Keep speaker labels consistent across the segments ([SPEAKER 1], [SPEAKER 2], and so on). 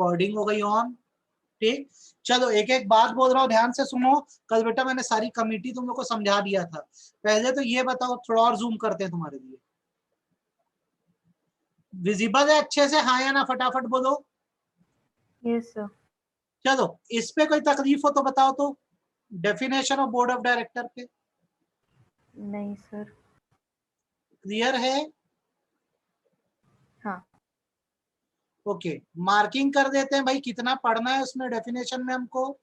[SPEAKER 1] Recording हो गई on. ठीक, चलो एक एक बात बोल रहा हूँ, ध्यान से सुनो। कल बेटा मैंने सारी कमिटी तुम लोग को समझा दिया था। पहले तो ये बताओ, थोड़ा और जूम करते हैं तुम्हारे लिए। विजिबल है अच्छे से, हाँ या ना, फटाफट बोलो।
[SPEAKER 2] Yes sir.
[SPEAKER 1] चलो इस पे कोई तकलीफ हो तो बताओ तो। Definition of board of director पे
[SPEAKER 2] नहीं सर।
[SPEAKER 1] क्लियर है?
[SPEAKER 2] हाँ।
[SPEAKER 1] ओके, मार्किंग कर देते हैं भाई, कितना पढ़ना है उसमें डेफिनेशन में हमको।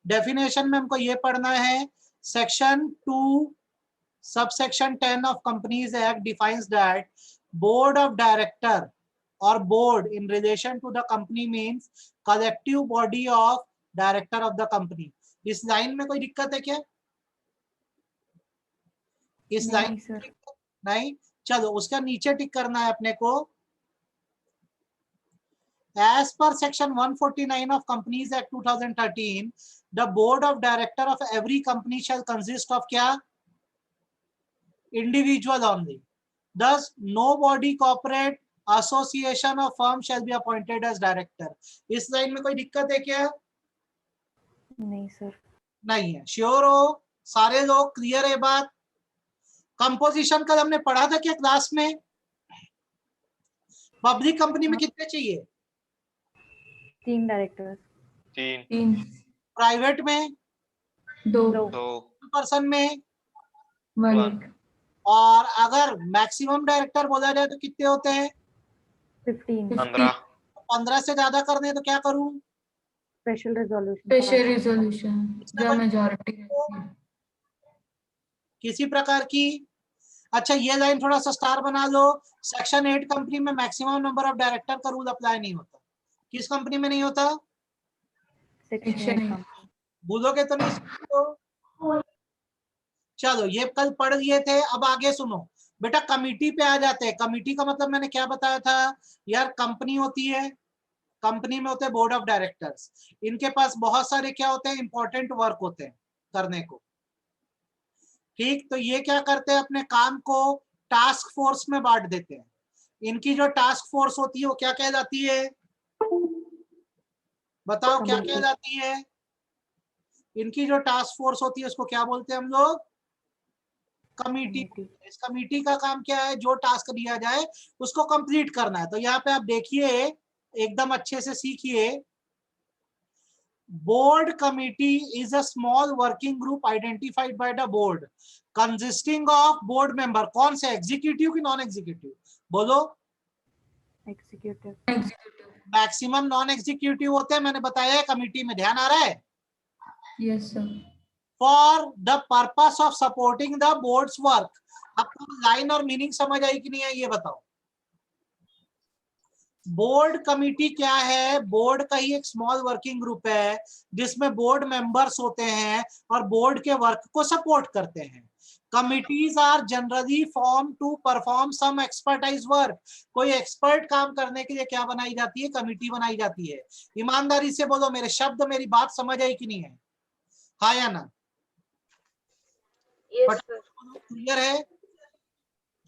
[SPEAKER 1] डेफिनेशन में हमको ये पढ़ना है, section 2 subsection 10 of companies act defines that board of director और board in relation to the company means collective body of director of the company. इस लाइन में कोई दिक्कत है क्या? इस लाइन
[SPEAKER 2] नहीं सर।
[SPEAKER 1] नहीं, चलो उसका नीचे टिक करना है अपने को। As per section 149 of Companies Act 2013, the board of director of every company shall consist of क्या? Individual only. Thus, no body, corporate, association or firm shall be appointed as director. इस लाइन में कोई दिक्कत है क्या?
[SPEAKER 2] नहीं sir.
[SPEAKER 1] नहीं है। श्योर हो सारे लोग? क्लियर है बात? कंपोजिशन कल हमने पढ़ा था क्या क्लास में? पब्लिक कंपनी में कितने चाहिए?
[SPEAKER 2] 3 डायरेक्टर्स।
[SPEAKER 3] 3
[SPEAKER 1] प्राइवेट में
[SPEAKER 2] 2
[SPEAKER 1] पर्सन में
[SPEAKER 3] 1
[SPEAKER 1] और अगर मैक्सिमम डायरेक्टर बोला जाए तो कितने होते हैं?
[SPEAKER 2] 15
[SPEAKER 1] 15 से ज्यादा करने तो क्या करूं?
[SPEAKER 2] Special resolution.
[SPEAKER 3] स्पेशल रिजोल्यूशन जब मेजॉरिटी रहती है।
[SPEAKER 1] किसी प्रकार की। अच्छा ये लाइन थोड़ा सा स्टार बना लो। सेक्शन 8 कंपनी में मैक्सिमम नंबर ऑफ डायरेक्टर का रूल अप्लाई नहीं होता। किस कंपनी में नहीं होता?
[SPEAKER 2] सेक्शन 8।
[SPEAKER 1] भूलोगे तो नहीं इसको। चलो ये कल पढ़ लिए थे, अब आगे सुनो बेटा। कमिटी पे आ जाते हैं। कमिटी का मतलब मैंने क्या बताया था यार? कंपनी होती है, कंपनी में होते हैं बोर्ड ऑफ डायरेक्टर्स। इनके पास बहुत सारे क्या होते हैं? इंपॉर्टेंट वर्क होते हैं करने को। ठीक, तो ये क्या करते हैं? अपने काम को टास्क फोर्स में बांट देते हैं। इनकी जो टास्क फोर्स होती है वो क्या कहलाती है? बताओ क्या कहलाती है? इनकी जो टास्क फोर्स होती है उसको क्या बोलते हैं हम लोग? कमिटी। इस कमिटी का काम क्या है? जो टास्क दिया जाए उसको कंप्लीट करना है। तो यहाँ पे आप देखिए, एकदम अच्छे से सीखिए। Board committee is a small working group identified by the board consisting of board member. कौन से? एग्जीक्यूटिव की नॉन एग्जीक्यूटिव? बोलो।
[SPEAKER 2] एग्जीक्यूटिव।
[SPEAKER 1] मैक्सिमम नॉन एग्जीक्यूटिव होते हैं, मैंने बताया है कमिटी में। ध्यान आ रहा है?
[SPEAKER 3] Yes sir.
[SPEAKER 1] For the purpose of supporting the boards work. आपको लाइन और मीनिंग समझ आई कि नहीं है ये बताओ। बोर्ड कमिटी क्या है? बोर्ड का ही एक स्मॉल वर्किंग ग्रुप है जिसमें बोर्ड मेंबर्स होते हैं और बोर्ड के वर्क को सपोर्ट करते हैं। Committees are generally form to perform some expertise work. कोई एक्सपर्ट काम करने के लिए क्या बनाई जाती है? कमिटी बनाई जाती है। ईमानदारी से बोलो, मेरे शब्द, मेरी बात समझ आई कि नहीं है? हाँ या ना?
[SPEAKER 2] Yes sir.
[SPEAKER 1] क्लियर है?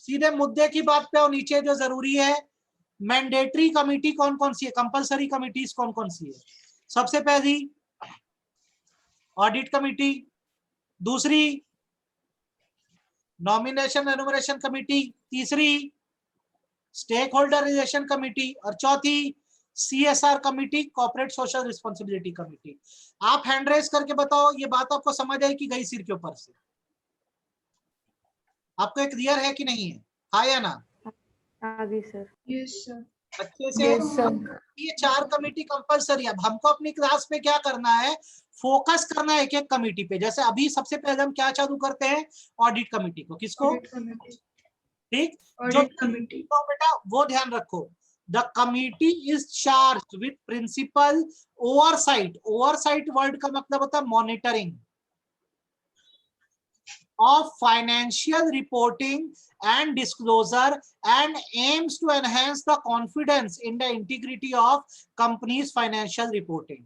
[SPEAKER 1] सीधे मुद्दे की बात पे और नीचे जो जरूरी है। मैंडेटरी कमिटी कौन कौन सी है? कंपलसरी कमिटीज कौन कौन सी है? सबसे पहली ऑडिट कमिटी, दूसरी नॉमिनेशन एनुमरेशन कमिटी, तीसरी स्टेक होल्डर रिलेशन कमिटी और चौथी CSR committee, corporate social responsibility committee. आप हैंड रेज करके बताओ ये बात आपको समझ आई कि गई सिर के ऊपर से? आपको क्लियर है कि नहीं है? हाँ या ना?
[SPEAKER 2] आगे सर।
[SPEAKER 3] Yes sir.
[SPEAKER 1] अच्छे से।
[SPEAKER 3] Yes sir.
[SPEAKER 1] ये 4 कमिटी कंपलसरी। अब हमको अपनी क्लास में क्या करना है? फोकस करना है एक एक कमिटी पे। जैसे अभी सबसे पहले हम क्या चालू करते हैं? ऑडिट कमिटी को। किसको? ठीक, जो
[SPEAKER 3] कमिटी।
[SPEAKER 1] तो बेटा वो ध्यान रखो। The committee is charge with principal oversight. Oversight word का मतलब होता है monitoring of financial reporting and disclosure and aims to enhance the confidence in the integrity of company's financial reporting।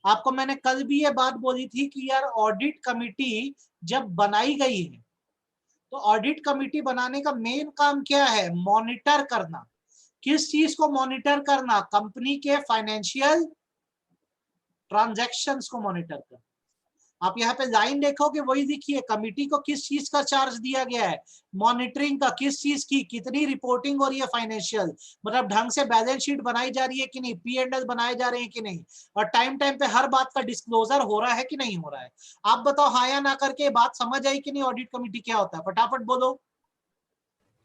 [SPEAKER 1] आपको मैंने कल भी ये बात बोली थी कि यार ऑडिट कमिटी जब बनाई गई है तो ऑडिट कमिटी बनाने का मेन काम क्या है? मॉनिटर करना किस चीज को मॉनिटर करना? कंपनी के फाइनेंशियल ट्रांजैक्शंस को मॉनिटर करना। आप यहाँ पे लाइन देखोगे वही दिखिए, कमिटी को किस चीज का चार्ज दिया गया है? मॉनिटरिंग का। किस चीज की? कितनी रिपोर्टिंग हो रही है फाइनेंशियल, मतलब ढंग से बैलेंस शीट बनाई जा रही है कि नहीं, P&L बनाए जा रहे हैं कि नहीं, और टाइम टाइम पे हर बात का डिस्क्लोजर हो रहा है कि नहीं हो रहा है। आप बताओ हाँ या ना करके, बात समझ आई कि नहीं? ऑडिट कमिटी क्या होता है, फटाफट बोलो।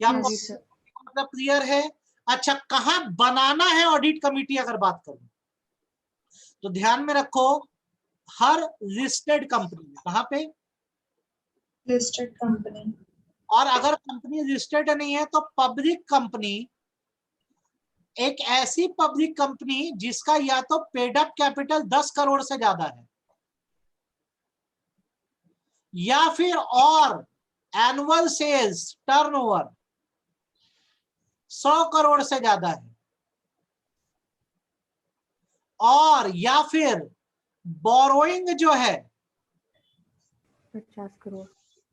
[SPEAKER 1] क्या आपको मतलब क्लियर है? अच्छा, कहाँ बनाना है ऑडिट कमिटी अगर बात करूं तो ध्यान में रखो, हर लिस्टेड कंपनी में। कहाँ पे?
[SPEAKER 3] Listed company.
[SPEAKER 1] और अगर कंपनी लिस्टेड नहीं है तो पब्लिक कंपनी, एक ऐसी पब्लिक कंपनी जिसका या तो पेड अप कैपिटल 10 करोड़ से ज्यादा है, या फिर और एनुअल सेल्स टर्नओवर 100 करोड़ से ज्यादा है, और या फिर बोरोइंग जो है
[SPEAKER 2] 50 करोड़।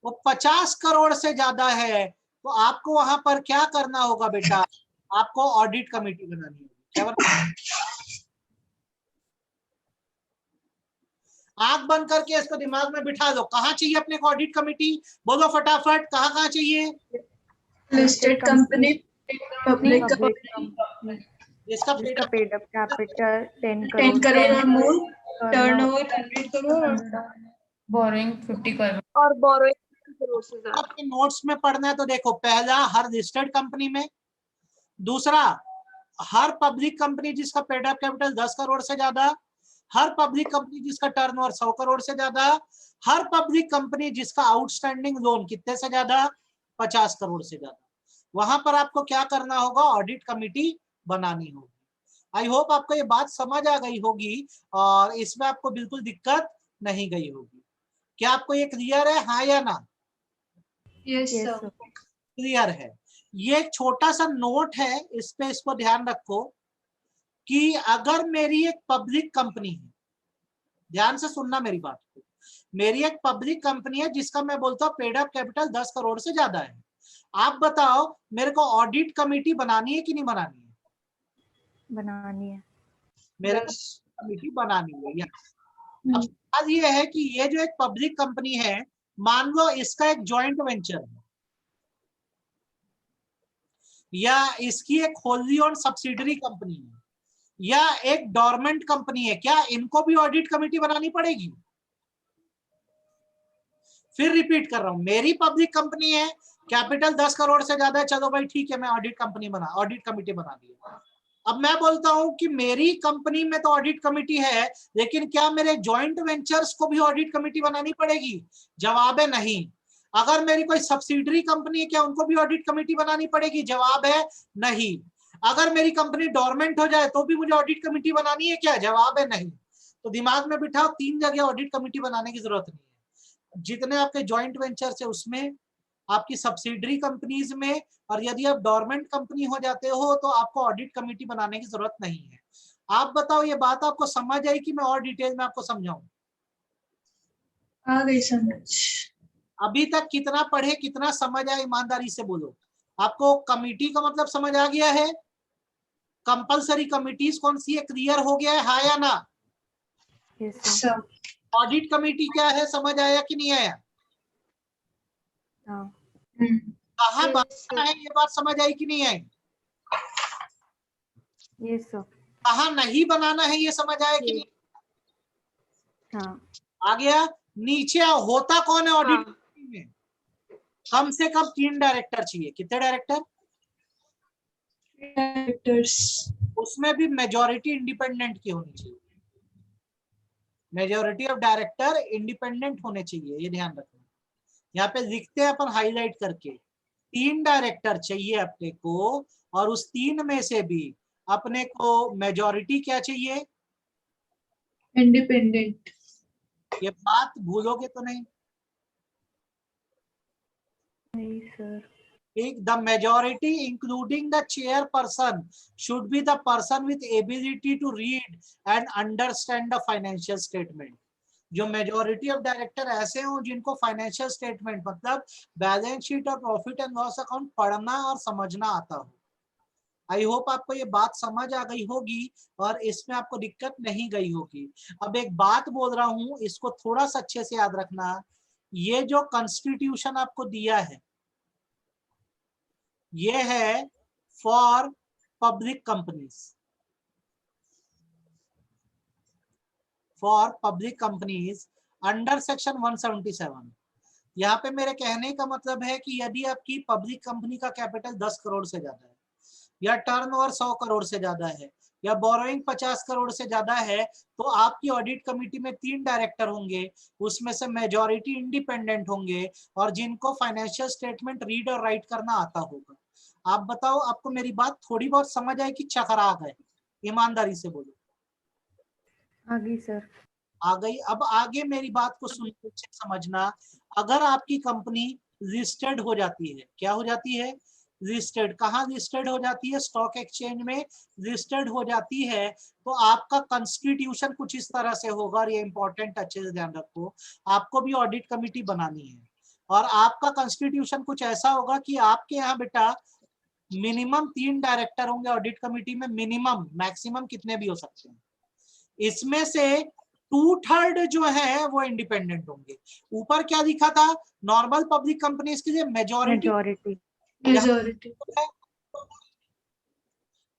[SPEAKER 1] वो 50 करोड़ से ज्यादा है, तो आपको वहां पर क्या करना होगा बेटा? आपको ऑडिट कमेटी बनानी होगी। क्या बनाना? आंख बंद करके इसको दिमाग में बिठा दो। कहाँ चाहिए अपने को ऑडिट कमेटी? बोलो फटाफट, कहाँ कहाँ चाहिए?
[SPEAKER 3] लिस्टेड कंपनी, पब्लिक
[SPEAKER 2] कंपनी
[SPEAKER 1] जिसका
[SPEAKER 2] जिसका paid up capital 10
[SPEAKER 3] 10
[SPEAKER 2] crore
[SPEAKER 3] crore और more,
[SPEAKER 2] turnover
[SPEAKER 3] turnover 100 crore, borrowing 50 crore
[SPEAKER 4] और बोरोइंग करोड़ से ज्यादा।
[SPEAKER 1] आपके नोट्स में पढ़ना है तो देखो, पहला हर लिस्टेड कंपनी में, दूसरा हर पब्लिक कंपनी जिसका पेड अप कैपिटल 10 करोड़ से ज्यादा, हर पब्लिक कंपनी जिसका टर्नओवर 100 करोड़ से ज्यादा, हर पब्लिक कंपनी जिसका आउटस्टैंडिंग लोन कितने से ज्यादा? 50 करोड़ से ज्यादा। वहां पर आपको क्या करना होगा? ऑडिट कमेटी बनानी होगी। आई होप आपको ये बात समझ आ गई होगी और इसमें आपको बिल्कुल दिक्कत नहीं गई होगी। क्या आपको ये क्लियर है, हाँ या ना?
[SPEAKER 3] Yes
[SPEAKER 2] Yes,
[SPEAKER 3] sir.
[SPEAKER 2] sir.
[SPEAKER 1] Clear है। ये एक छोटा सा नोट है, इस पे इसको ध्यान रखो कि अगर मेरी एक पब्लिक कंपनी है, ध्यान से सुनना मेरी बात को, मेरी एक पब्लिक कंपनी है जिसका मैं बोलता हूँ पेड अप कैपिटल 10 करोड़ से ज्यादा है, आप बताओ मेरे को ऑडिट कमेटी बनानी है कि नहीं बनानी है?
[SPEAKER 2] बनानी है।
[SPEAKER 1] मेरे को कमेटी बनानी है। अब बात ये है कि ये जो एक पब्लिक कंपनी है, मान लो इसका एक जॉइंट वेंचर है या इसकी एक होल्डी ओन सब्सिडरी कंपनी है या एक डोरमेंट कंपनी है, क्या इनको भी ऑडिट कमेटी बनानी पड़ेगी? फिर रिपीट कर रहा हूं, मेरी पब्लिक कंपनी है, कैपिटल 10 करोड़ से ज्यादा है, चलो भाई ठीक है, मैं ऑडिट कमेटी बना दी। अब मैं बोलता हूं कि मेरी कंपनी में तो ऑडिट कमेटी है, लेकिन क्या मेरे जॉइंट वेंचर्स को भी ऑडिट कमेटी बनानी पड़ेगी? जवाब है नहीं। अगर मेरी कोई सब्सिडरी कंपनी है, क्या उनको भी ऑडिट कमेटी बनानी पड़ेगी? जवाब है नहीं। अगर मेरी कंपनी डोरमेंट हो जाए तो भी मुझे ऑडिट कमेटी बनानी है क्या? जवाब है नहीं। तो दिमाग में बिठाओ, 3 जगह ऑडिट कमेटी बनाने की जरूरत नहीं है। जितने आपके जॉइंट वेंचर्स है उसमें, आपकी सब्सिडरी कंपनीज में, और यदि आप डोरमेंट कंपनी हो जाते हो तो आपको ऑडिट कमेटी बनाने की जरूरत नहीं है। आप बताओ ये बात आपको समझ आई कि मैं और डिटेल में आपको समझाऊं?
[SPEAKER 3] आ गई समझ।
[SPEAKER 1] अभी तक कितना पढ़े, कितना समझ आया, ईमानदारी से बोलो। आपको कमेटी का मतलब समझ आ गया है? कंपलसरी कमिटीज कौन सी है, क्लियर हो गया है, हाँ या ना?
[SPEAKER 2] Yes, sir.
[SPEAKER 3] Sir
[SPEAKER 1] audit committee क्या है, समझ आया कि नहीं आया?
[SPEAKER 2] हाँ।
[SPEAKER 1] कहाँ बनाना है ये बात समझ आई कि नहीं आई?
[SPEAKER 2] Yes, sir.
[SPEAKER 1] कहाँ नहीं बनाना है ये समझ आया कि नहीं?
[SPEAKER 2] हाँ।
[SPEAKER 1] आ गया। नीचे होता कौन है ऑडिट में? कम से कम 3 डायरेक्टर चाहिए। कितने डायरेक्टर?
[SPEAKER 3] डायरेक्टर्स।
[SPEAKER 1] उसमें भी मेजॉरिटी इंडिपेंडेंट की होनी चाहिए। मेजॉरिटी ऑफ डायरेक्टर इंडिपेंडेंट होने चाहिए, ये ध्यान रखना। यहाँ पे लिखते हैं अपन हाईलाइट करके, 3 डायरेक्टर चाहिए अपने को, और उस 3 में से भी अपने को मेजॉरिटी क्या चाहिए?
[SPEAKER 3] इंडिपेंडेंट।
[SPEAKER 1] ये बात भूलोगे तो नहीं?
[SPEAKER 2] नहीं sir.
[SPEAKER 1] The majority including the chairperson should be the person with ability to read and understand the financial statement. जो मेजोरिटी ऑफ डायरेक्टर ऐसे हों जिनको फाइनेंशियल स्टेटमेंट मतलब बैलेंस शीट और प्रॉफिट एंड लॉस अकाउंट पढ़ना और समझना आता हो। आई होप आपको ये बात समझ आ गई होगी और इसमें आपको दिक्कत नहीं गई होगी। अब एक बात बोल रहा हूं, इसको थोड़ा सा अच्छे से याद रखना। ये जो कॉन्स्टिट्यूशन आपको दिया है, ये है for public companies, for public companies under section 177। यहाँ पे मेरे कहने का मतलब है कि यदि आपकी पब्लिक कंपनी का कैपिटल 10 करोड़ से ज्यादा है, या टर्नओवर 100 करोड़ से ज्यादा है, या बोरोइंग 50 करोड़ से ज्यादा है, तो आपकी ऑडिट कमेटी में 3 डायरेक्टर होंगे, उसमें से मेजॉरिटी इंडिपेंडेंट होंगे और जिनको फाइनेंशियल स्टेटमेंट रीड और राइट करना आता होगा। आप बताओ, आपको मेरी बात थोड़ी बहुत समझ आई कि चकरा गए? ईमानदारी से बोलो।
[SPEAKER 2] आगे सर।
[SPEAKER 1] आ गई। अब आगे मेरी बात को सुन के समझना। अगर आपकी कंपनी लिस्टेड हो जाती है, क्या हो जाती है? लिस्टेड। कहाँ लिस्टेड हो जाती है? स्टॉक एक्सचेंज में लिस्टेड हो जाती है। तो आपका कॉन्स्टिट्यूशन कुछ इस तरह से होगा, और ये इंपॉर्टेंट अच्छे से ध्यान रखो। आपको भी ऑडिट कमेटी बनानी है और आपका कॉन्स्टिट्यूशन कुछ ऐसा होगा कि आपके यहाँ बेटा मिनिमम 3 डायरेक्टर होंगे ऑडिट कमेटी में, मिनिमम, मैक्सिमम कितने भी हो सकते हैं। इसमें से 2/3 जो है वो इंडिपेंडेंट होंगे। ऊपर क्या लिखा था? नॉर्मल पब्लिक कंपनीज के लिए मेजॉरिटी,
[SPEAKER 2] मेजॉरिटी।
[SPEAKER 4] मेजॉरिटी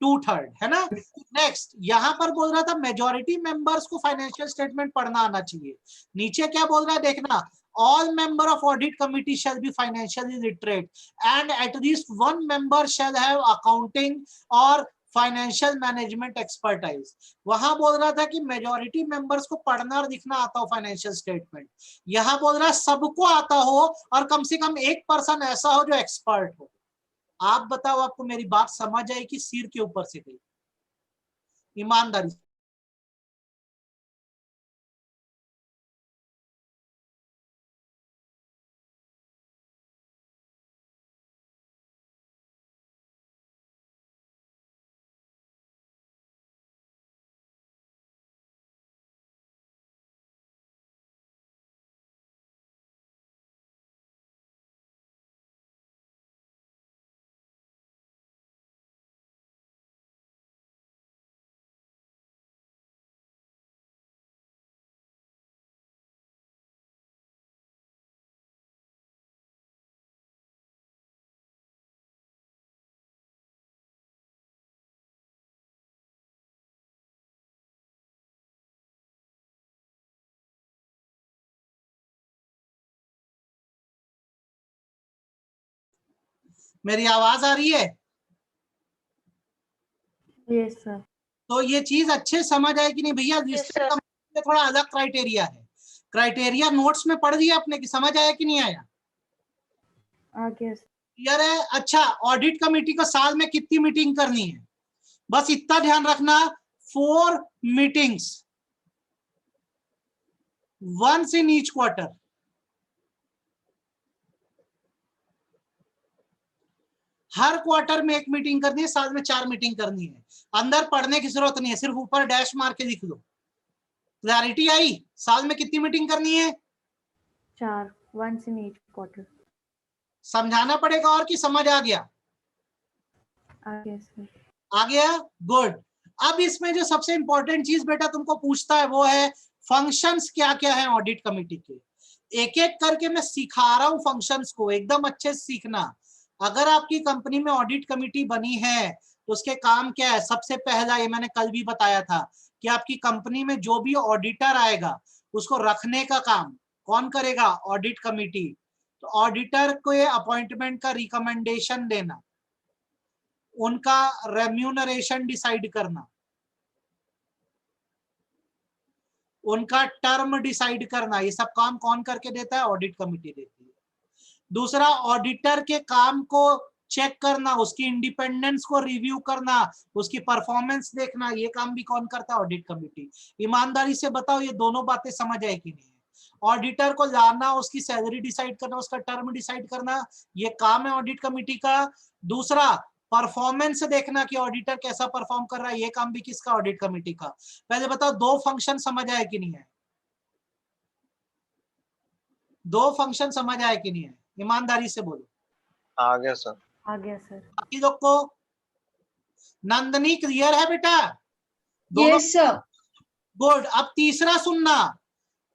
[SPEAKER 1] 2/3 है ना। नेक्स्ट यहाँ पर बोल रहा था मेजॉरिटी मेंबर्स को फाइनेंशियल स्टेटमेंट पढ़ना आना चाहिए। नीचे क्या बोल रहा है देखना, all member of audit committee shall be financially literate and at least one member shall have accounting or financial management expertise. वहां बोल रहा था कि मेजॉरिटी मेंबर्स को पढ़ना और लिखना आता हो फाइनेंशियल स्टेटमेंट, यहां बोल रहा है सबको आता हो और कम से कम एक पर्सन ऐसा हो जो एक्सपर्ट हो। आप बताओ, आपको मेरी बात समझ आई कि सिर के ऊपर से गई? ईमानदारी से। मेरी आवाज आ रही है?
[SPEAKER 2] Yes sir.
[SPEAKER 1] तो ये चीज अच्छे समझ आए कि नहीं भैया? लिस्टेड कंपनी में थोड़ा अलग क्राइटेरिया है। क्राइटेरिया नोट्स में पढ़ लिया आपने कि समझ आया कि नहीं आया?
[SPEAKER 2] आगे
[SPEAKER 1] क्लियर है? अच्छा, ऑडिट कमेटी को साल में कितनी मीटिंग करनी है? बस इतना ध्यान रखना, 4 meetings, once in each quarter. हर क्वार्टर में एक मीटिंग करनी है, साल में 4 मीटिंग करनी है। अंदर पढ़ने की जरूरत नहीं है, सिर्फ ऊपर डैश मार के लिख लो। क्लैरिटी आई? साल में कितनी मीटिंग करनी है?
[SPEAKER 2] 4, once in each quarter।
[SPEAKER 1] समझाना पड़ेगा और कि समझ आ गया?
[SPEAKER 2] आगे सर।
[SPEAKER 1] आ गया? गुड। अब इसमें जो सबसे इंपॉर्टेंट चीज बेटा तुमको पूछता है वो है फंक्शंस क्या क्या है ऑडिट कमेटी के। एक एक करके मैं सिखा रहा हूं फंक्शंस को, एकदम अच्छे से सीखना। अगर आपकी कंपनी में ऑडिट कमेटी बनी है तो उसके काम क्या है? सबसे पहला, ये मैंने कल भी बताया था कि आपकी कंपनी में जो भी ऑडिटर आएगा उसको रखने का काम कौन करेगा? Audit committee. तो ऑडिटर को अपॉइंटमेंट का रिकमेंडेशन देना, उनका रेम्यूनरेशन डिसाइड करना, उनका टर्म डिसाइड करना, ये सब काम कौन करके देता है? ऑडिट कमेटी देती है। दूसरा, ऑडिटर के काम को चेक करना, उसकी इंडिपेंडेंस को रिव्यू करना, उसकी परफॉर्मेंस देखना, ये काम भी कौन करता है? Audit committee. ईमानदारी से बताओ, ये दोनों बातें समझ आए कि नहीं? ऑडिटर को लाना, उसकी सैलरी डिसाइड करना, उसका टर्म डिसाइड करना, ये काम है ऑडिट कमेटी का। दूसरा, परफॉर्मेंस देखना कि ऑडिटर कैसा परफॉर्म कर रहा है, ये काम भी किसका? ऑडिट कमेटी का। पहले बताओ, 2 फंक्शन समझ आए कि नहीं है? 2 फंक्शन समझ आए कि नहीं है? ईमानदारी से बोलो।
[SPEAKER 5] आ गया सर।
[SPEAKER 2] आ गया सर।
[SPEAKER 1] बाकी लोग को नंदनी क्लियर है बेटा? दोनों
[SPEAKER 3] Yes, sir.
[SPEAKER 1] गुड। अब तीसरा सुनना,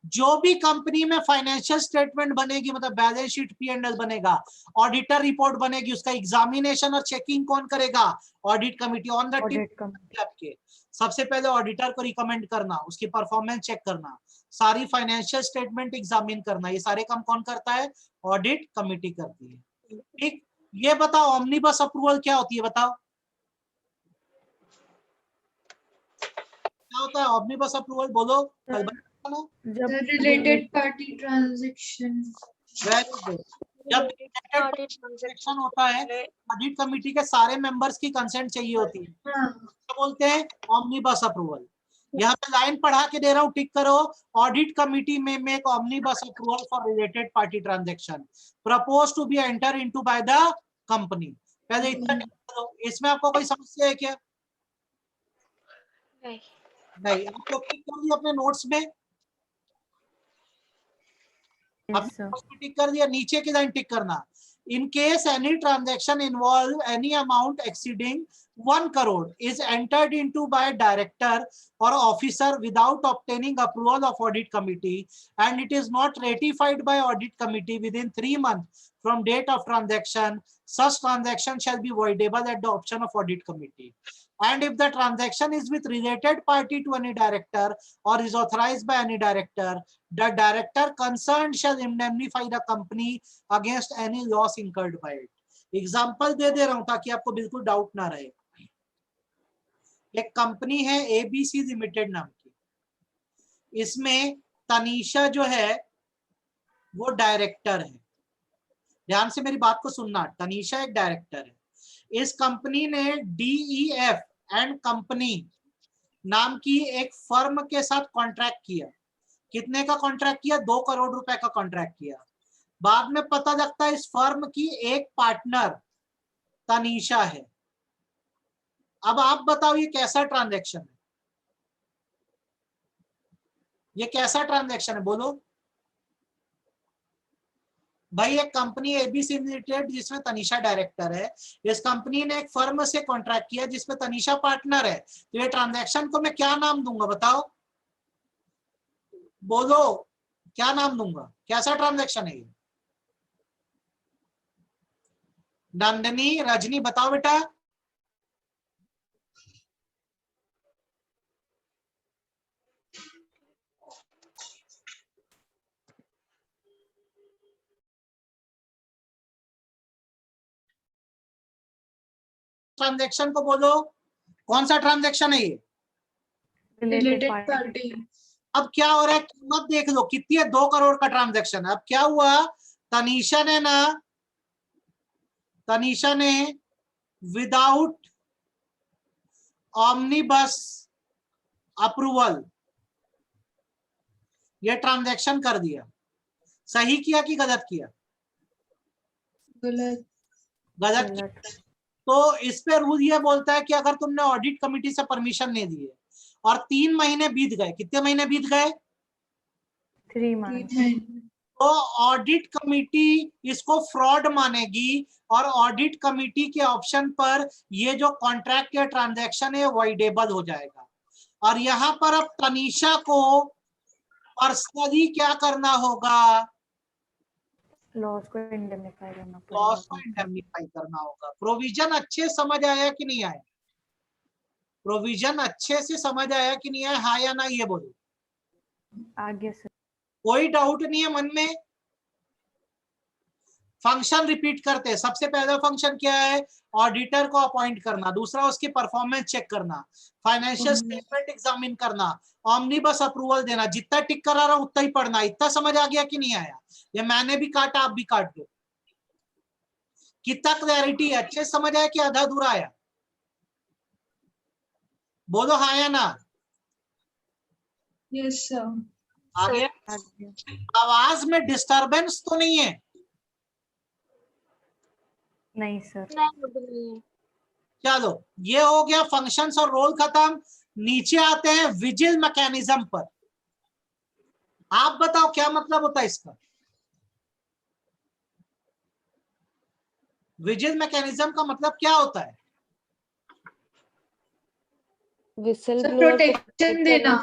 [SPEAKER 1] जो भी कंपनी में फाइनेंशियल स्टेटमेंट बनेगी, मतलब बैलेंस शीट P&L बनेगा, ऑडिटर रिपोर्ट बनेगी, उसका एग्जामिनेशन और चेकिंग कौन करेगा? Audit committee. On the team
[SPEAKER 2] audit committee.
[SPEAKER 1] आपके सबसे पहले ऑडिटर को रिकमेंड करना, उसकी परफॉर्मेंस चेक करना, सारी फाइनेंशियल स्टेटमेंट एग्जामिन करना, ये सारे काम कौन करता है? ऑडिट कमिटी करती है। ठीक, ये बताओ ऑमनीबस अप्रूवल क्या होती है? बताओ क्या होता है ऑमनीबस अप्रूवल? बोलो कल बताना।
[SPEAKER 2] जब
[SPEAKER 3] The related party transaction.
[SPEAKER 1] Very good. जब ट्रांजैक्शन होता है, ऑडिट कमिटी के सारे मेंबर्स की कंसेंट चाहिए होती है, तो बोलते हैं ऑमनीबस अप्रूवल। यहाँ पे लाइन पढ़ा के दे रहा हूँ, टिक करो। ऑडिट कमिटी में make omnibus approval for related party transaction propose to be enter into by the company. पहले इतना टिक करो। इसमें आपको कोई समस्या है क्या?
[SPEAKER 4] नहीं।
[SPEAKER 1] नहीं। आप लोग टिक कर दिया अपने नोट्स में?
[SPEAKER 2] Yes, sir.
[SPEAKER 1] टिक कर दिया? नीचे की लाइन टिक करना। In case any transaction involve any amount exceeding 1 crore is entered into by director or officer without obtaining approval of audit committee and it is not ratified by audit committee within 3 months from date of transaction, such transaction shall be voidable at the option of audit committee. And if the transaction is with related party to any director or is authorized by any director, the director concerned shall indemnify the company against any loss incurred by it. Example दे रहा हूं ताकि आपको बिल्कुल doubt ना रहे। एक company है ABC लिमिटेड नाम की, इसमें तनीषा जो है वो डायरेक्टर है। ध्यान से मेरी बात को सुनना, तनीषा एक डायरेक्टर है। इस कंपनी ने DEF एंड कंपनी नाम की एक फर्म के साथ कॉन्ट्रैक्ट किया। कितने का कॉन्ट्रैक्ट किया? 2 करोड़ रुपए का कॉन्ट्रैक्ट किया। बाद में पता लगता है इस फर्म की एक पार्टनर तनीषा है। अब आप बताओ ये कैसा ट्रांजैक्शन है? ये कैसा ट्रांजैक्शन है? बोलो भाई। एक कंपनी ABC लिमिटेड जिसमें तनीषा डायरेक्टर है, इस कंपनी ने एक फर्म से कॉन्ट्रैक्ट किया जिसमें तनीषा पार्टनर है, तो ये ट्रांजैक्शन को मैं क्या नाम दूंगा? बताओ, बोलो क्या नाम दूंगा? कैसा ट्रांजैक्शन है ये? नंदनी, रजनी बताओ बेटा। ट्रांजैक्शन को बोलो, कौन सा ट्रांजैक्शन है ये?
[SPEAKER 2] Related
[SPEAKER 3] Related
[SPEAKER 2] party.
[SPEAKER 3] party.
[SPEAKER 1] अब क्या हो रहा है? कीमत देख लो कितनी है, 2 करोड़ का ट्रांजैक्शन है। अब क्या हुआ? तनीषा ने विदाउट ऑमनीबस अप्रूवल ये ट्रांजैक्शन कर दिया। सही किया कि गलत किया?
[SPEAKER 3] गलत।
[SPEAKER 1] गलत किया। तो इस पे रूल ये बोलता है कि अगर तुमने ऑडिट कमिटी से परमिशन नहीं दी है और 3 महीने बीत गए, कितने महीने बीत गए?
[SPEAKER 2] 3 months.
[SPEAKER 1] तो ऑडिट कमिटी इसको फ्रॉड मानेगी और ऑडिट कमिटी के ऑप्शन पर ये जो कॉन्ट्रैक्ट या ट्रांजैक्शन है वॉइडेबल हो जाएगा। और यहाँ पर अब तनीषा को पर्सनली क्या करना होगा?
[SPEAKER 2] लॉस को इंडेमनिफाई करना
[SPEAKER 1] लॉस को
[SPEAKER 2] पड़ेगा।
[SPEAKER 1] इंडेमनिफाई करना होगा। प्रोविजन अच्छे समझ आया कि नहीं आया? प्रोविजन अच्छे से समझ आया कि नहीं आया? हाँ या ना ये बोलो।
[SPEAKER 2] आगे सर।
[SPEAKER 1] कोई डाउट नहीं है मन में? फंक्शन रिपीट करते हैं। सबसे पहला फंक्शन क्या है? ऑडिटर को अपॉइंट करना। दूसरा उसकी परफॉर्मेंस चेक करना, फाइनेंशियल स्टेटमेंट एग्जामिन करना, ऑमनीबस अप्रूवल देना। जितना टिक करा रहा हूं उतना ही पढ़ना। इतना समझ आ गया कि नहीं आया? ये मैंने भी काटा, आप भी काट दो। कितना क्लैरिटी है? अच्छे समझ आया कि आधा अधूरा आया? बोलो हाँ या ना।
[SPEAKER 3] Yes, sir.
[SPEAKER 1] आगे
[SPEAKER 2] आगे।
[SPEAKER 1] आवाज में डिस्टरबेंस तो नहीं है?
[SPEAKER 2] नहीं सर।
[SPEAKER 4] नहीं।
[SPEAKER 1] चलो ये हो गया फंक्शंस और रोल खत्म। नीचे आते हैं विजिल मैकेनिज्म पर। आप बताओ क्या मतलब होता है इसका? विजिल मैकेनिज्म का मतलब क्या होता है?
[SPEAKER 2] विसल
[SPEAKER 3] सर
[SPEAKER 2] ब्लोअर
[SPEAKER 3] प्रोटेक्शन देना,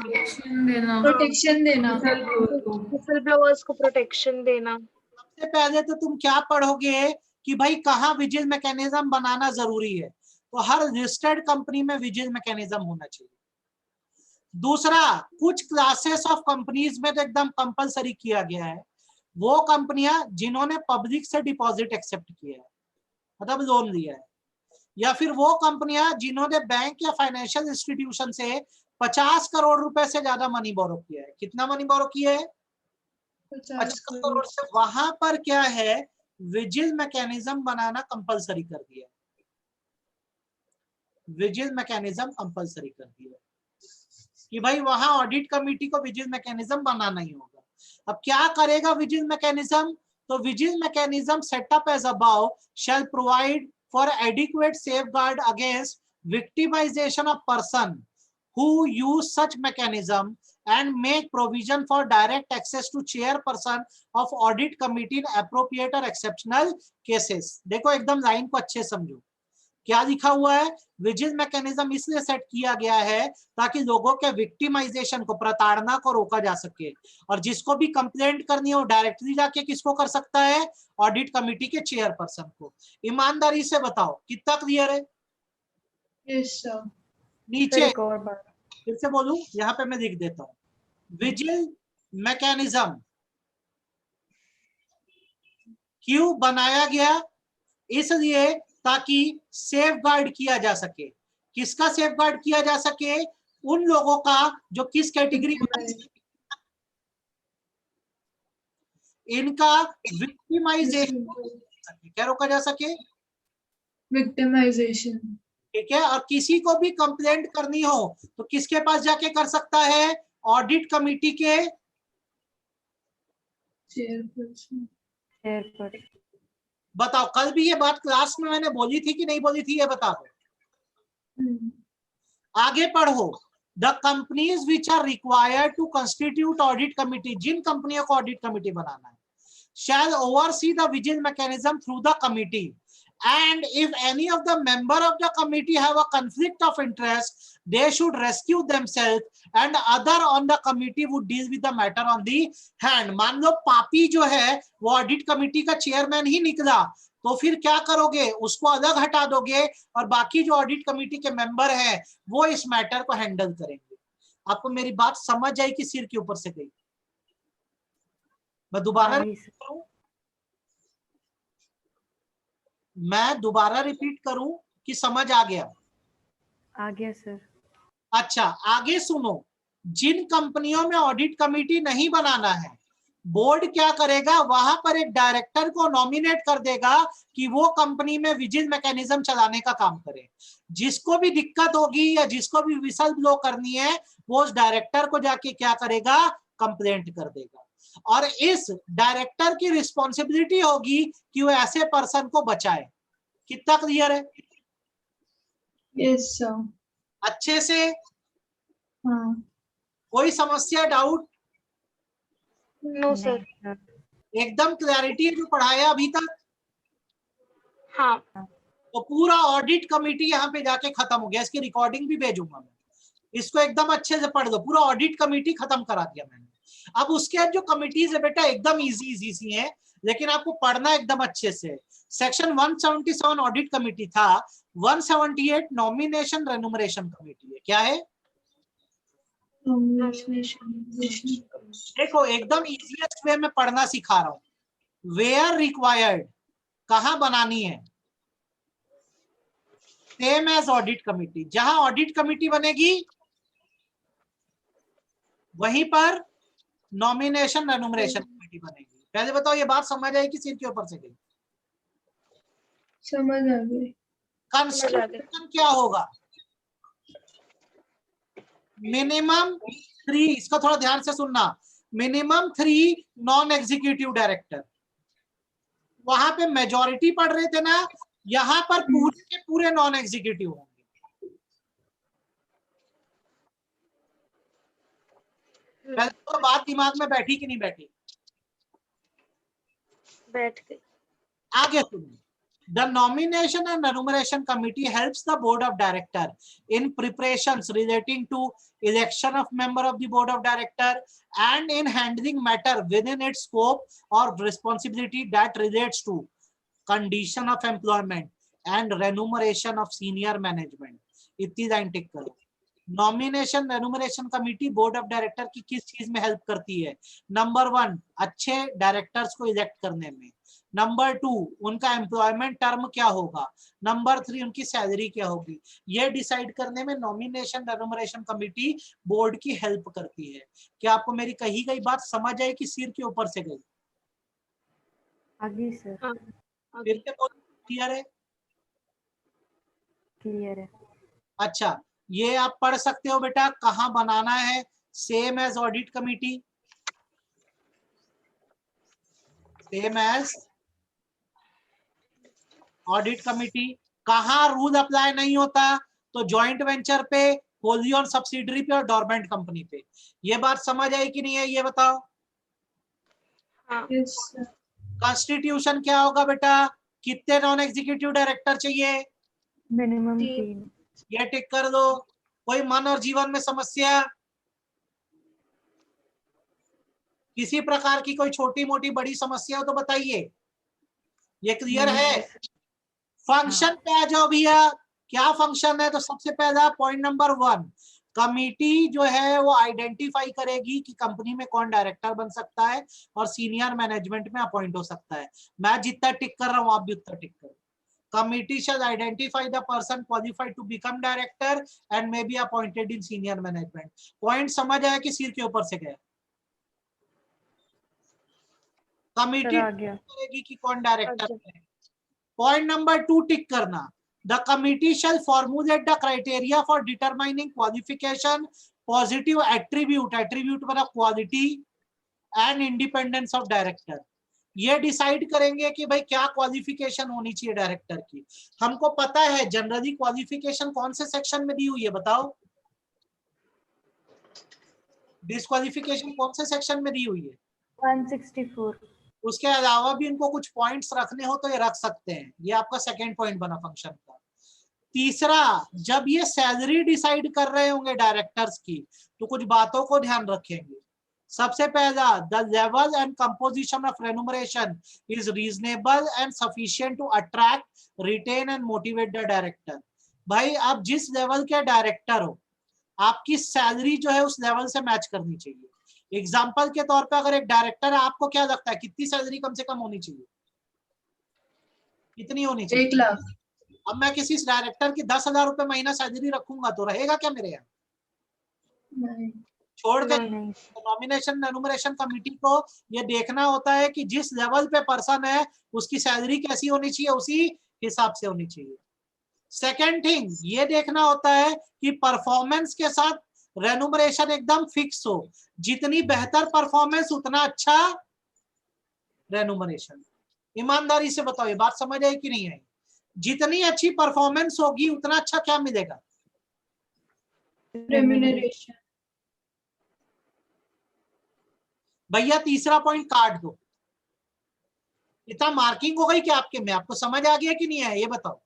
[SPEAKER 3] प्रोटेक्शन देना।
[SPEAKER 4] विसल ब्लोअर्स को प्रोटेक्शन देना।
[SPEAKER 1] सबसे पहले तो तुम क्या पढ़ोगे कि भाई कहाँ विजिल मैकेनिज्म बनाना जरूरी है, तो हर रजिस्टर्ड कंपनी में विजिल मैकेनिज्म होना चाहिए। दूसरा, कुछ क्लासेस ऑफ कंपनीज में तो एकदम कंपलसरी किया गया है, वो कंपनियां जिन्होंने पब्लिक से डिपॉजिट एक्सेप्ट किया है, मतलब लोन लिया है, या फिर वो कंपनियां जिन्होंने बैंक या फाइनेंशियल इंस्टीट्यूशन से 50 करोड़ रुपए से ज्यादा मनी बोरो किया है। कितना मनी बोरो किया है? 50 करोड़ से। वहां पर क्या है, विजिल मैकेनिज्म बनाना कंपलसरी कर दिया, विजिल मैकेनिज्म कंपलसरी कर दिया कि भाई वहां ऑडिट कमेटी को विजिल मैकेनिज्म बनाना ही होगा। अब क्या करेगा विजिल मैकेनिज्म? तो vigil mechanism setup as above shall provide for adequate safeguard against victimisation of person who use such mechanism and make provision for direct access to chairperson of audit committee in appropriate or exceptional cases। देखो एकदम line को अच्छे समझो, क्या लिखा हुआ है? Vigil mechanism इसलिए सेट किया गया है ताकि लोगों के विक्टिमाइजेशन को, प्रताड़ना को रोका जा सके, और जिसको भी कंप्लेंट करनी हो डायरेक्टली जाके किसको कर सकता है? ऑडिट कमेटी के चेयरपर्सन को। ईमानदारी से बताओ कितना क्लियर है?
[SPEAKER 3] Yes sir.
[SPEAKER 1] नीचे
[SPEAKER 2] एक और बार
[SPEAKER 1] फिर से बोलूं, यहां पे मैं लिख देता हूं, विजिल मैकेनिज्म क्यों बनाया गया? इसलिए ताकि सेफगार्ड किया जा सके। किसका सेफगार्ड किया जा सके? उन लोगों का जो किस कैटेगरी में, इनका विक्टिमाइजेशन क्या रोका जा सके?
[SPEAKER 3] विक्टिमाइजेशन।
[SPEAKER 1] ठीक है, और किसी को भी कंप्लेंट करनी हो तो किसके पास जाके कर सकता है? ऑडिट कमेटी के
[SPEAKER 3] चेयरपर्सन।
[SPEAKER 1] बताओ, कल भी ये बात क्लास में मैंने बोली थी कि नहीं बोली थी, ये बता दो। आगे पढ़ो। The companies which are required to constitute audit committee, जिन कंपनियों को ऑडिट कमिटी बनाना है, shall oversee the vigil mechanism through the committee, and if any of the member of the committee have a conflict of interest, they should rescue themselves and other on the committee would deal with the matter on the hand। मान लो पापी जो है वो audit committee का chairman ही निकला, तो फिर क्या करोगे? उसको अलग हटा दोगे और बाकी जो ऑडिट कमेटी के मेंबर हैं वो इस मैटर को हैंडल करेंगे। आपको मेरी बात समझ आई कि सिर के ऊपर से गई? मैं दोबारा रिपीट करूं कि समझ आ गया?
[SPEAKER 2] आ गया सर।
[SPEAKER 1] अच्छा, आगे सुनो। जिन कंपनियों में ऑडिट कमेटी नहीं बनाना है, बोर्ड क्या करेगा? वहां पर एक डायरेक्टर को नॉमिनेट कर देगा कि वो कंपनी में विजिल मैकेनिज्म चलाने का काम करे। जिसको भी दिक्कत होगी या जिसको भी विसल ब्लो करनी है, वो उस डायरेक्टर को जाके क्या करेगा? कंप्लेंट कर देगा। और इस डायरेक्टर की रिस्पॉन्सिबिलिटी होगी कि वो ऐसे पर्सन को बचाए। कितना क्लियर है?
[SPEAKER 3] Yes sir.
[SPEAKER 1] अच्छे से?
[SPEAKER 3] हाँ।
[SPEAKER 1] कोई समस्या, डाउट?
[SPEAKER 4] No sir.
[SPEAKER 1] एकदम क्लैरिटी है जो पढ़ाया अभी तक?
[SPEAKER 4] हाँ।
[SPEAKER 1] तो पूरा ऑडिट कमेटी यहाँ पे जाके खत्म हो गया। इसकी रिकॉर्डिंग भी भेजूंगा मैं, इसको एकदम अच्छे से पढ़ लो। पूरा ऑडिट कमेटी खत्म करा दिया मैंने। अब उसके जो कमिटीज है बेटा एकदम इजी सी हैं, लेकिन आपको पढ़ना एकदम अच्छे से। सेक्शन 177 ऑडिट कमेटी था, 178 नॉमिनेशन रेन्यूमरेशन कमेटी है। क्या है? देखो एकदम इजीएस्ट वे में पढ़ना सिखा रहा हूं। वेयर रिक्वायर्ड, कहां बनानी है? Same as audit committee. जहां ऑडिट कमेटी बनेगी वहीं पर नॉमिनेशन रेन्यूमरेशन कमेटी बनेगी। पहले बताओ ये बात समझ आई कि सिर के ऊपर से गई?
[SPEAKER 3] समझ आ गई।
[SPEAKER 1] कंस्ट्रक्शन क्या होगा? मिनिमम 3, इसका थोड़ा ध्यान से सुनना, मिनिमम 3 नॉन एग्जीक्यूटिव डायरेक्टर। वहां पे मेजॉरिटी पढ़ रहे थे ना, यहां पर पूरे के पूरे नॉन एग्जीक्यूटिव होंगे। पहले तो बात दिमाग में बैठी कि नहीं बैठी?
[SPEAKER 4] बैठ गई।
[SPEAKER 1] आगे सुनिए। The nomination and remuneration committee helps the board of director in preparations relating to election of member of the board of director and in handling matter within its scope or responsibility that relates to condition of employment and remuneration of senior management. इतनी line टिक करो. Nomination remuneration committee board of director की किस चीज में help करती है? Number 1, अच्छे directors को इलेक्ट करने में. नंबर 2, उनका एम्प्लॉयमेंट टर्म क्या होगा. नंबर 3, उनकी सैलरी क्या होगी. ये डिसाइड करने में नॉमिनेशन रेन्यूमरेशन कमेटी बोर्ड की हेल्प करती है. क्या आपको मेरी कही गई बात समझ आई कि सिर के ऊपर से गई?
[SPEAKER 2] आगे सर.
[SPEAKER 4] हाँ,
[SPEAKER 1] फिर से क्लियर है?
[SPEAKER 2] क्लियर है.
[SPEAKER 1] अच्छा, ये आप पढ़ सकते हो बेटा. कहाँ बनाना है? Same as audit committee, same as audit committee. कहाँ रूल अप्लाई नहीं होता? तो जॉइंट वेंचर पे, होली ऑन सब्सिडरी पे और डोरमेंट कंपनी पे. ये बात समझ आई कि नहीं है? ये बताओ.
[SPEAKER 4] हाँ,
[SPEAKER 1] कॉन्स्टिट्यूशन क्या होगा बेटा? कितने नॉन एग्जीक्यूटिव डायरेक्टर चाहिए?
[SPEAKER 2] मिनिमम
[SPEAKER 4] 3.
[SPEAKER 2] 3.
[SPEAKER 1] ये टिक कर दो. कोई मन और जीवन में समस्या? किसी प्रकार की कोई छोटी मोटी बड़ी समस्या हो तो बताइए. ये क्लियर है? फंक्शन पे आ जाओ भैया. क्या फंक्शन है? तो सबसे पहला पॉइंट नंबर 1, कमिटी जो है वो आइडेंटिफाई करेगी कि कंपनी में कौन डायरेक्टर बन सकता है और सीनियर मैनेजमेंट में अपॉइंट हो सकता है. मैं जितना टिक कर रहा हूं आप भी उतना टिक करो. Committee shall identify the person qualified to become director and may be appointed in senior management. Point समझ आया कि सिर के ऊपर से गया? कमिटी करेगी कि कौन डायरेक्टर है. पॉइंट नंबर 2 टिक करना. The committee shall formulate the criteria for determining qualification, positive attribute, attribute मतलब quality and independence of director. ये डिसाइड करेंगे कि भाई क्या क्वालिफिकेशन होनी चाहिए डायरेक्टर की. हमको पता है जनरली क्वालिफिकेशन कौन से सेक्शन में दी हुई है बताओ. डिस्क्वालिफिकेशन कौन से सेक्शन में दी हुई है?
[SPEAKER 2] 164.
[SPEAKER 1] उसके अलावा भी इनको कुछ पॉइंट्स रखने हो तो ये रख सकते हैं. ये आपका सेकंड पॉइंट बना फंक्शन का. तीसरा, जब ये सैलरी डिसाइड कर रहे होंगे डायरेक्टर्स की तो कुछ बातों को ध्यान रखेंगे. सबसे पहला, the level and composition of remuneration is reasonable and sufficient to attract, retain and motivate the director. भाई आप जिस लेवल के डायरेक्टर हो आपकी सैलरी जो है उस लेवल से मैच करनी चाहिए. एग्जाम्पल के तौर पे अगर एक डायरेक्टर है, आपको क्या लगता है कितनी सैलरी कम से कम होनी चाहिए? कितनी होनी चाहिए?
[SPEAKER 3] 1 लाख.
[SPEAKER 1] अब मैं किसी डायरेक्टर की 10,000 रुपए महीना सैलरी रखूंगा तो रहेगा क्या मेरे यहाँ?
[SPEAKER 3] नहीं.
[SPEAKER 1] छोड़ दे.
[SPEAKER 2] नहीं.
[SPEAKER 1] नॉमिनेशन रेन्यूमरेशन कमेटी को ये देखना होता है कि जिस लेवल पे पर्सन है उसकी सैलरी कैसी होनी चाहिए, उसी हिसाब से होनी चाहिए. सेकेंड थिंग ये देखना होता है कि परफॉर्मेंस के साथ रेन्यूमरेशन एकदम फिक्स हो. जितनी बेहतर परफॉर्मेंस उतना अच्छा रेन्यूमरेशन. ईमानदारी से बताओ ये बात समझ आई कि नहीं आई? जितनी अच्छी परफॉर्मेंस होगी उतना अच्छा क्या मिलेगा?
[SPEAKER 3] रेम्यूनरेशन.
[SPEAKER 1] भैया तीसरा पॉइंट काट दो. इतना मार्किंग हो गई क्या आपके में? आपको समझ आ गया कि नहीं है ये बताओ.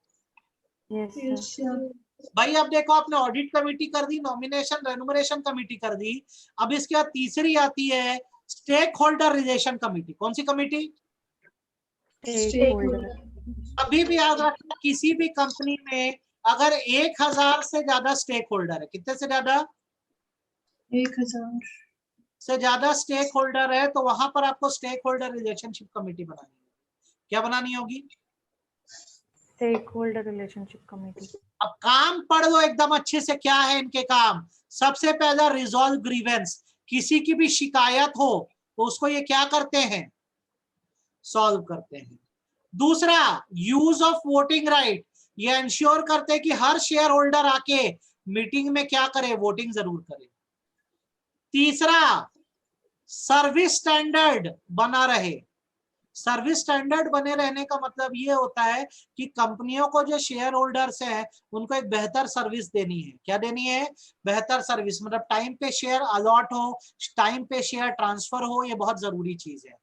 [SPEAKER 2] Yes sir.
[SPEAKER 1] भाई अब देखो आपने ऑडिट कमेटी कर दी, नॉमिनेशन रेन्यूमरेशन कमेटी कर दी. अब इसके बाद तीसरी आती है स्टेक होल्डर रिलेशन कमेटी. कौन सी कमेटी?
[SPEAKER 2] Stake holder.
[SPEAKER 1] अभी भी याद रखना किसी भी कंपनी में अगर 1000 से ज्यादा स्टेक होल्डर है, कितने से ज्यादा?
[SPEAKER 3] 1000
[SPEAKER 1] से ज्यादा स्टेक होल्डर है तो वहां पर आपको स्टेक होल्डर रिलेशनशिप कमेटी बनानी होगी. क्या बनानी होगी?
[SPEAKER 2] Stakeholder relationship committee.
[SPEAKER 1] अब काम पढ़ लो एकदम अच्छे से. क्या है इनके काम? सबसे पहला रिजॉल्व ग्रीवेंस. किसी की भी शिकायत हो तो उसको ये क्या करते हैं? सॉल्व करते हैं. दूसरा, यूज ऑफ वोटिंग राइट. ये इंश्योर करते हैं कि हर शेयर होल्डर आके मीटिंग में क्या करे? वोटिंग जरूर करे. तीसरा, सर्विस स्टैंडर्ड बना रहे. सर्विस स्टैंडर्ड बने रहने का मतलब ये होता है कि कंपनियों को जो शेयर होल्डर्स हैं उनको एक बेहतर सर्विस देनी है. क्या देनी है? बेहतर सर्विस. मतलब टाइम पे शेयर अलॉट हो, टाइम पे शेयर ट्रांसफर हो. ये बहुत जरूरी चीज है.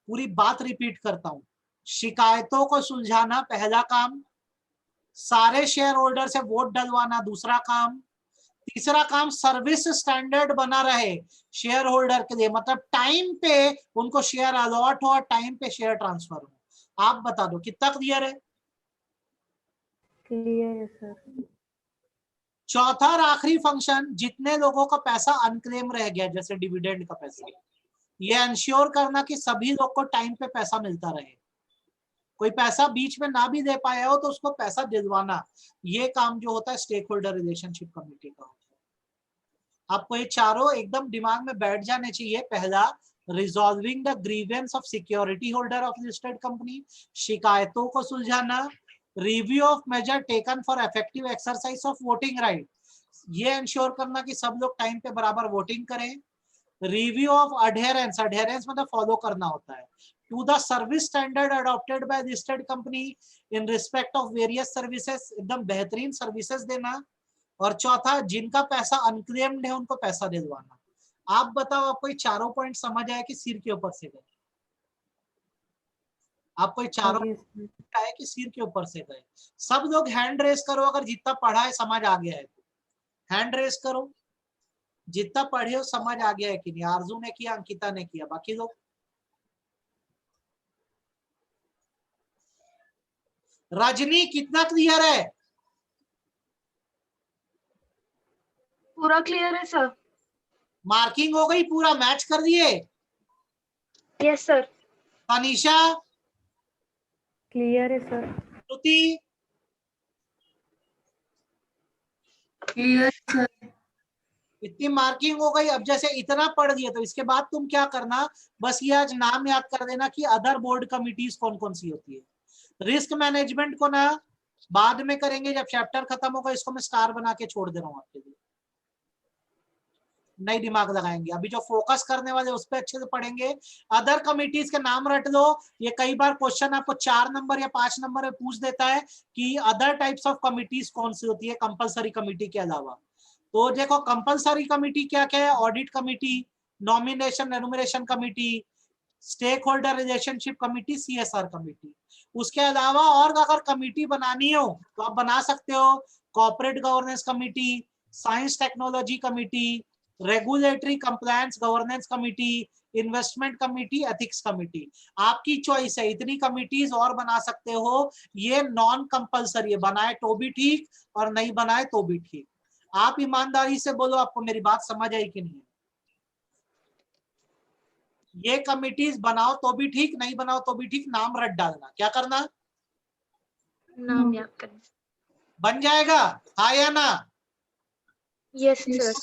[SPEAKER 1] पूरी बात रिपीट करता हूं. शिकायतों को सुलझाना पहला काम, सारे शेयर होल्डर से वोट डलवाना दूसरा काम, तीसरा काम सर्विस स्टैंडर्ड बना रहे शेयर होल्डर के लिए, मतलब टाइम पे उनको शेयर अलॉट हो और टाइम पे शेयर ट्रांसफर हो। आप बता दो कितना क्लियर है?
[SPEAKER 2] क्लियर है सर।
[SPEAKER 1] चौथा और आखिरी फंक्शन, जितने लोगों का पैसा अनक्लेम रह गया जैसे डिविडेंड का पैसा, ये इंश्योर करना कि सभी लोग को टाइम पे पैसा मिलता रहे, कोई पैसा बीच में ना भी दे पाया हो तो उसको पैसा दिलवाना, ये काम जो होता है स्टेक होल्डर रिलेशनशिप कमेटी का होता है। आपको ये चारों एकदम दिमाग में बैठ जाने चाहिए। पहला, resolving the grievances of security holder of listed company, शिकायतों को सुलझाना, review of measure taken for effective exercise of voting right, ये इंश्योर करना कि सब लोग टाइम पे बराबर वोटिंग करें, रिव्यू ऑफ अडेरेंस, अडेरेंस मतलब फॉलो करना होता है, to the service standard adopted by listed company in respect of various services, एकदम बेहतरीन सर्विसेज देना, और चौथा, जिनका पैसा अनक्लेम्ड है उनको पैसा दिलवाना। आप बताओ, आपको ये चारों पॉइंट समझ आया कि सिर के ऊपर से गए? आपको ये चारों
[SPEAKER 2] आगे सर।
[SPEAKER 1] है कि सिर के ऊपर से गए? सब लोग हैंड रेस करो अगर जितना पढ़ा है समझ आ गया है तो। हैंड रेस करो जितना पढ़े हो समझ आ गया है कि नहीं। आरजू ने किया, अंकिता ने किया, बाकी लोग? रजनी कितना क्लियर है?
[SPEAKER 4] पूरा क्लियर है सर।
[SPEAKER 1] मार्किंग हो गई, पूरा मैच कर दिए?
[SPEAKER 4] Yes sir.
[SPEAKER 1] तनिषा,
[SPEAKER 2] क्लियर है सर।
[SPEAKER 1] Shruti,
[SPEAKER 3] clear sir.
[SPEAKER 1] इतनी मार्किंग हो गई। अब जैसे इतना पढ़ दिए तो इसके बाद तुम क्या करना, बस ये आज नाम याद कर देना कि अदर बोर्ड कमिटीज कौन कौन सी होती है। रिस्क मैनेजमेंट को ना बाद में करेंगे जब चैप्टर खत्म होगा, इसको मैं स्टार बना के छोड़ दे रहा हूँ आपके लिए, नहीं दिमाग लगाएंगे। अभी जो फोकस करने वाले उस पर अच्छे से पढ़ेंगे। अदर कमिटीज के नाम रट लो, ये कई बार क्वेश्चन आपको 4 नंबर या 5 नंबर में पूछ देता है कि अदर टाइप्स ऑफ कमिटीज कौन सी होती है कंपलसरी कमिटी के अलावा। तो देखो कंपलसरी कमिटी क्या क्या है, audit committee, nomination enumeration committee, stakeholder relationship committee, CSR committee. उसके अलावा और अगर कमिटी बनानी हो तो आप बना सकते हो, corporate governance committee, science technology committee, regulatory compliance governance committee, investment committee, ethics committee. आपकी चॉइस है, इतनी कमिटीज और बना सकते हो। ये नॉन कंपलसरी है, बनाए तो भी ठीक और नहीं बनाए तो भी ठीक। आप ईमानदारी से बोलो आपको मेरी बात समझ आई कि नहीं? ये कमिटीज बनाओ तो भी ठीक, नहीं बनाओ तो भी ठीक, नाम रट डालना। क्या करना?
[SPEAKER 4] नाम याद कर।
[SPEAKER 1] बन जाएगा, हाँ या ना?
[SPEAKER 4] Yes sir.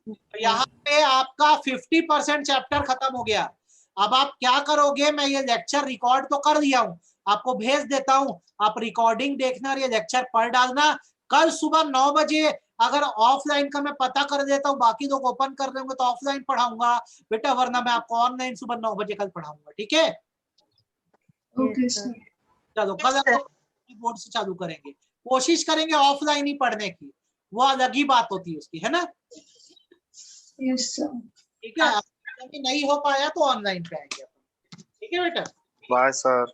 [SPEAKER 1] तो यहाँ पे आपका 50% चैप्टर खत्म हो गया। अब आप क्या करोगे, मैं ये लेक्चर रिकॉर्ड तो कर दिया हूँ, आपको भेज देता हूँ, आप रिकॉर्डिंग देखना और ये लेक्चर पढ़ डालना। कल सुबह 9 बजे अगर ऑफलाइन का मैं पता कर देता हूँ, बाकी लोग ओपन कर देंगे तो ऑफलाइन पढ़ाऊंगा बेटा, वरना मैं आपको ऑनलाइन सुबह 9 बजे कल पढ़ाऊंगा, ठीक है?
[SPEAKER 2] Okay sir.
[SPEAKER 1] चलो कल बोर्ड से चालू करेंगे, कोशिश करेंगे ऑफलाइन ही पढ़ने की, वो अलग ही बात होती है उसकी, है ना?
[SPEAKER 5] Yes sir.
[SPEAKER 1] ठीक है, अगर नहीं हो पाया तो ऑनलाइन पे आएंगे अपन, ठीक है बेटा?
[SPEAKER 6] Bye sir.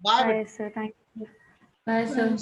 [SPEAKER 1] Bye
[SPEAKER 2] bye sir, thank you.
[SPEAKER 3] Bye sir.